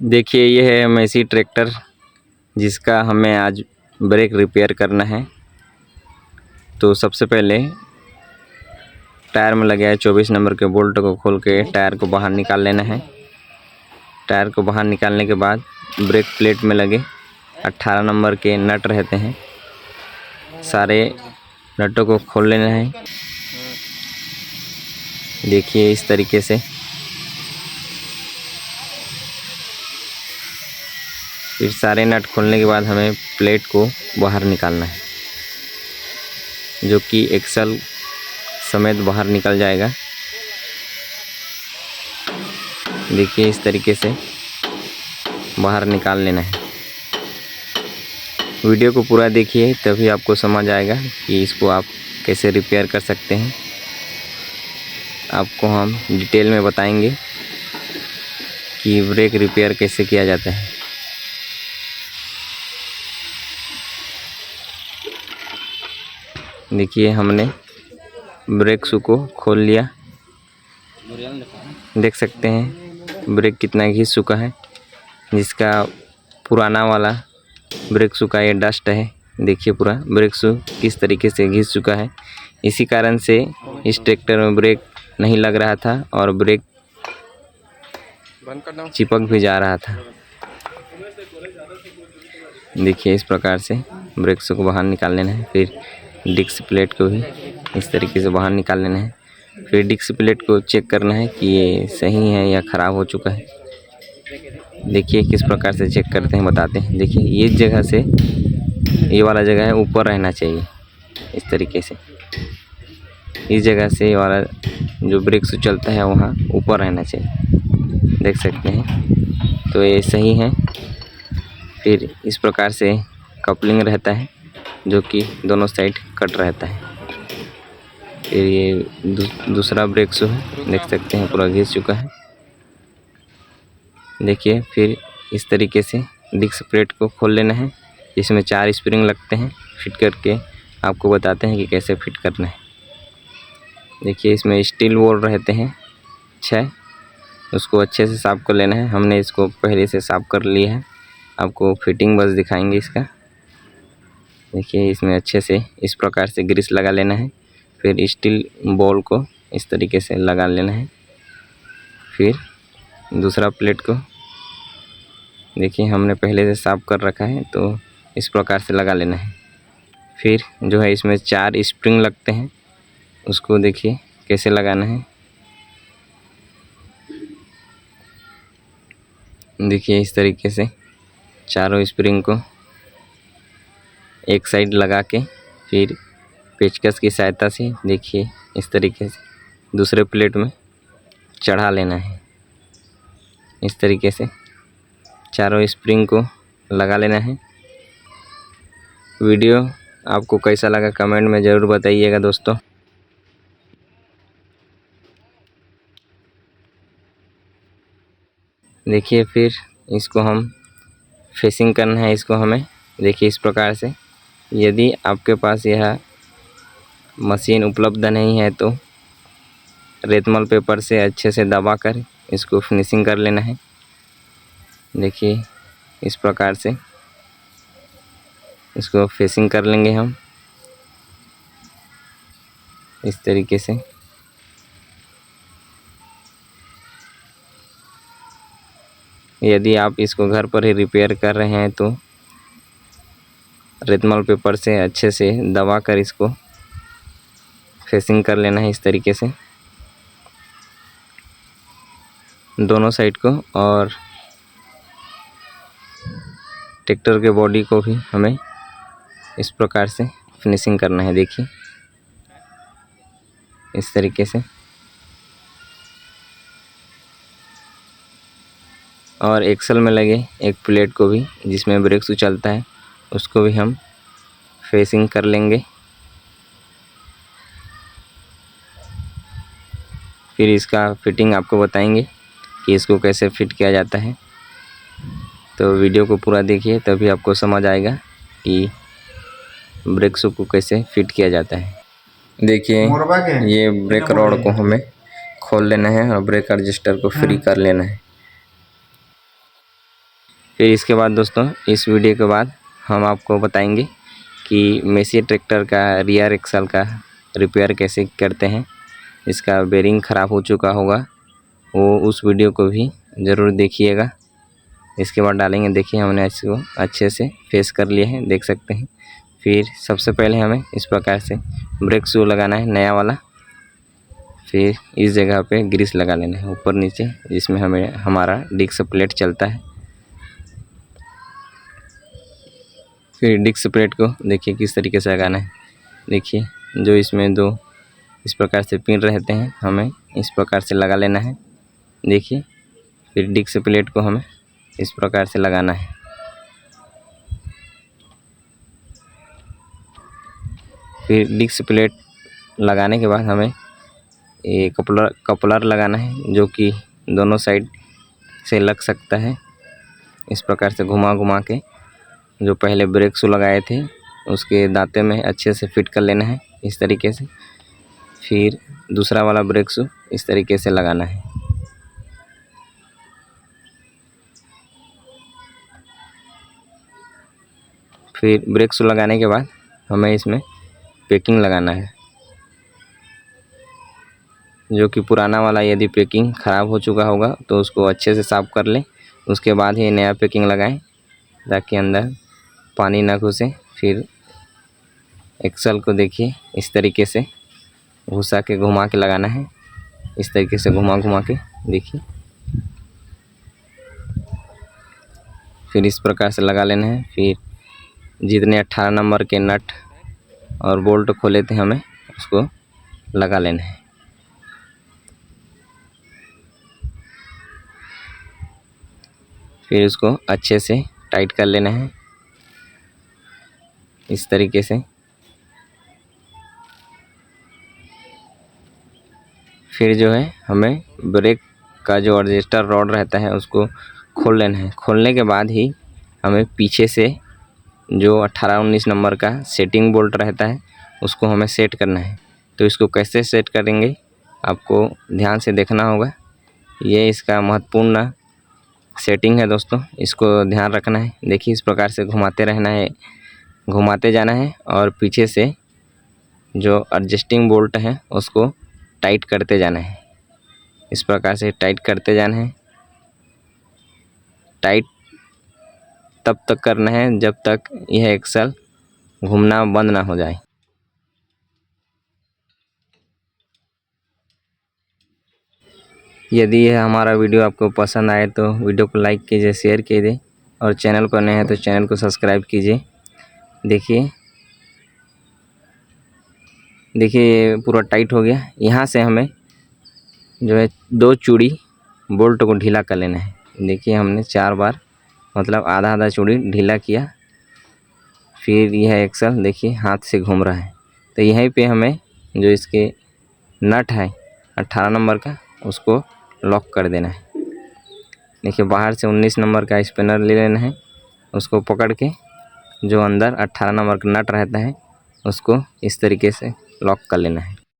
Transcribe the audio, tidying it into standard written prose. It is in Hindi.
देखिए ये है मैसी ट्रैक्टर जिसका हमें आज ब्रेक रिपेयर करना है। तो सबसे पहले टायर में लगे 24 नंबर के बोल्ट को खोल के टायर को बाहर निकाल लेना है। टायर को बाहर निकालने के बाद ब्रेक प्लेट में लगे 18 नंबर के नट रहते हैं, सारे नटों को खोल लेना है। देखिए इस तरीके से। फिर सारे नट खोलने के बाद हमें प्लेट को बाहर निकालना है, जो कि एक्सल समेत बाहर निकल जाएगा। देखिए इस तरीके से बाहर निकाल लेना है। वीडियो को पूरा देखिए तभी आपको समझ आएगा कि इसको आप कैसे रिपेयर कर सकते हैं। आपको हम डिटेल में बताएंगे कि ब्रेक रिपेयर कैसे किया जाता है। देखिए हमने ब्रेक शू को खोल लिया। देख सकते हैं ब्रेक कितना घिस चुका है, जिसका पुराना वाला ब्रेक शू का ये डस्ट है। देखिए पूरा ब्रेक शू किस तरीके से घिस चुका है। इसी कारण से इस ट्रैक्टर में ब्रेक नहीं लग रहा था और ब्रेक चिपक भी जा रहा था। देखिए इस प्रकार से ब्रेक शू को बाहर निकाल लेना है। फिर डिस्क प्लेट को भी इस तरीके से बाहर निकाल लेना है। फिर डिस्क प्लेट को चेक करना है कि ये सही है या ख़राब हो चुका है। देखिए किस प्रकार से चेक करते हैं, बताते हैं। देखिए ये जगह से ये वाला जगह है ऊपर रहना चाहिए, इस तरीके से। इस जगह से ये वाला जो ब्रेक शू चलता है वहाँ ऊपर रहना चाहिए, देख सकते हैं। तो ये सही है। फिर इस प्रकार से कपलिंग रहता है, जो कि दोनों साइड कट रहता है। फिर ये दूसरा ब्रेक शू है, देख सकते हैं पूरा घिस चुका है। देखिए फिर इस तरीके से डिस्क प्लेट को खोल लेना है। इसमें 4 स्प्रिंग लगते हैं, फिट करके आपको बताते हैं कि कैसे फिट करना है। देखिए इसमें स्टील बोल्ट रहते हैं 6, उसको अच्छे से साफ़ कर लेना है। हमने इसको पहले से साफ़ कर लिया है, आपको फिटिंग बस दिखाएंगे इसका। देखिए इसमें अच्छे से इस प्रकार से ग्रीस लगा लेना है। फिर स्टील बॉल को इस तरीके से लगा लेना है। फिर दूसरा प्लेट को देखिए हमने पहले से साफ़ कर रखा है, तो इस प्रकार से लगा लेना है। फिर जो है इसमें 4 स्प्रिंग लगते हैं, उसको देखिए कैसे लगाना है। देखिए इस तरीके से चारों स्प्रिंग को एक साइड लगा के फिर पेचकस की सहायता से देखिए इस तरीके से दूसरे प्लेट में चढ़ा लेना है। इस तरीके से चारों स्प्रिंग को लगा लेना है। वीडियो आपको कैसा लगा कमेंट में ज़रूर बताइएगा दोस्तों। देखिए फिर इसको हम फेसिंग करना है इसको हमें। देखिए इस प्रकार से। यदि आपके पास यह मशीन उपलब्ध नहीं है तो रेतमल पेपर से अच्छे से दबाकर इसको फिनिशिंग कर लेना है। देखिए इस प्रकार से इसको फेसिंग कर लेंगे हम इस तरीके से। यदि आप इसको घर पर ही रिपेयर कर रहे हैं तो रेतमल पेपर से अच्छे से दबाकर इसको फेसिंग कर लेना है इस तरीके से दोनों साइड को। और ट्रैक्टर के बॉडी को भी हमें इस प्रकार से फिनिशिंग करना है। देखिए इस तरीके से। और एक्सल में लगे एक प्लेट को भी जिसमें ब्रेक शू चलता है, उसको भी हम फेसिंग कर लेंगे। फिर इसका फिटिंग आपको बताएंगे कि इसको कैसे फिट किया जाता है। तो वीडियो को पूरा देखिए तभी आपको समझ आएगा कि ब्रेक शू को कैसे फिट किया जाता है। देखिए ये ब्रेक रॉड को हमें खोल लेना है और ब्रेक रजिस्टर को फ्री कर लेना है। फिर इसके बाद दोस्तों इस वीडियो के बाद हम आपको बताएंगे कि मेसी ट्रैक्टर का रियर एक्सल का रिपेयर कैसे करते हैं। इसका बेरिंग ख़राब हो चुका होगा, वो उस वीडियो को भी ज़रूर देखिएगा। इसके बाद डालेंगे। देखिए हमने इसको अच्छे से फेस कर लिए हैं, देख सकते हैं। फिर सबसे पहले हमें इस प्रकार से ब्रेक शू लगाना है नया वाला। फिर इस जगह पे ग्रीस लगा लेना है ऊपर नीचे, जिसमें हमें हमारा डिस्क प्लेट चलता है। फिर डिस्क प्लेट को देखिए किस तरीके से लगाना है। देखिए जो इसमें दो इस प्रकार से पिन रहते हैं, हमें इस प्रकार से लगा लेना है। देखिए फिर डिस्क प्लेट को हमें इस प्रकार से लगाना है। फिर डिस्क प्लेट लगाने के बाद हमें ये कपलर लगाना है, जो कि दोनों साइड से लग सकता है। इस प्रकार से घुमा घुमा के जो पहले ब्रेक शू लगाए थे उसके दांते में अच्छे से फिट कर लेना है इस तरीके से। फिर दूसरा वाला ब्रेक शू इस तरीके से लगाना है। फिर ब्रेक शू लगाने के बाद हमें इसमें पैकिंग लगाना है, जो कि पुराना वाला यदि पैकिंग ख़राब हो चुका होगा तो उसको अच्छे से साफ़ कर लें, उसके बाद ही नया पैकिंग लगाएं ताकि अंदर पानी ना घुसे। फिर एक्सल को देखिए इस तरीके से घुसा के घुमा के लगाना है, इस तरीके से घुमा घुमा के देखिए। फिर इस प्रकार से लगा लेना है। फिर जितने 18 नंबर के नट और बोल्ट खोले थे हमें उसको लगा लेना है। फिर उसको अच्छे से टाइट कर लेना है इस तरीके से। फिर जो है हमें ब्रेक का जो एडजस्टर रॉड रहता है उसको खोल लेना है। खोलने के बाद ही हमें पीछे से जो 18-19 नंबर का सेटिंग बोल्ट रहता है उसको हमें सेट करना है। तो इसको कैसे सेट करेंगे आपको ध्यान से देखना होगा। ये इसका महत्वपूर्ण सेटिंग है दोस्तों, इसको ध्यान रखना है। देखिए इस प्रकार से घुमाते रहना है, घुमाते जाना है और पीछे से जो एडजस्टिंग बोल्ट है उसको टाइट करते जाना है। इस प्रकार से टाइट करते जाना है। टाइट तब तक करना है जब तक यह एक्सल घूमना बंद ना हो जाए। यदि यह हमारा वीडियो आपको पसंद आए तो वीडियो को लाइक कीजिए, शेयर कीजिए और चैनल पर नए हैं तो चैनल को सब्सक्राइब कीजिए। देखिए ये पूरा टाइट हो गया। यहाँ से हमें जो है 2 चूड़ी बोल्ट को ढीला कर लेना है। देखिए हमने 4 बार मतलब आधा आधा चूड़ी ढीला किया। फिर यह एक्सल देखिए हाथ से घूम रहा है, तो यहीं पे हमें जो इसके नट है 18 नंबर का उसको लॉक कर देना है। देखिए बाहर से 19 नंबर का स्पिनर ले लेना है, उसको पकड़ के जो अंदर 18 नंबर का नट रहता है उसको इस तरीके से लॉक कर लेना है।